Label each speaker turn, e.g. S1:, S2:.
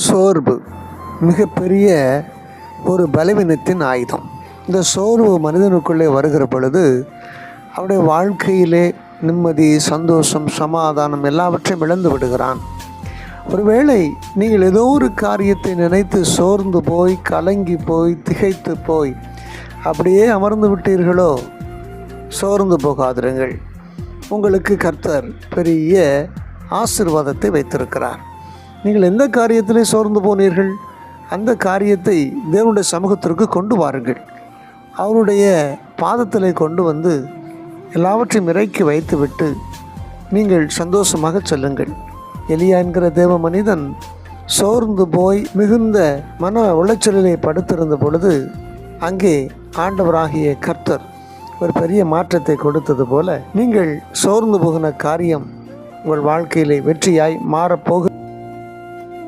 S1: சோர்வு மிகப்பெரிய ஒரு பலவீனத்தின் ஆயுதம். இந்த சோர்வு மனிதனுக்குள்ளே வருகிற பொழுது அவருடைய வாழ்க்கையிலே நிம்மதி, சந்தோஷம், சமாதானம் எல்லாவற்றையும் இழந்து விடுகிறான். ஒருவேளை நீங்கள் ஏதோ ஒரு காரியத்தை நினைத்து சோர்ந்து போய், கலங்கி போய், திகைத்து போய் அப்படியே அமர்ந்து விட்டீர்களோ, சோர்ந்து போகாதிருங்கள். உங்களுக்கு கர்த்தர் பெரிய ஆசீர்வாதத்தை வைத்திருக்கிறார். நீங்கள் எந்த காரியத்திலே சோர்ந்து போனீர்கள், அந்த காரியத்தை தேவனுடைய சமூகத்திற்கு கொண்டு வாருங்கள். அவருடைய பாதத்திலே கொண்டு வந்து எல்லாவற்றையும் இறக்கி வைத்துவிட்டு நீங்கள் சந்தோஷமாக செல்லுங்கள். எலியா என்கிற தேவ மனிதன் சோர்ந்து போய் மிகுந்த மன உளைச்சலிலே படுத்திருந்த பொழுது அங்கே ஆண்டவராகிய கர்த்தர் ஒரு பெரிய மாற்றத்தை கொடுத்தது போல நீங்கள் சோர்ந்து போகிற காரியம் உங்கள் வாழ்க்கையிலே வெற்றியாய் மாறப்போக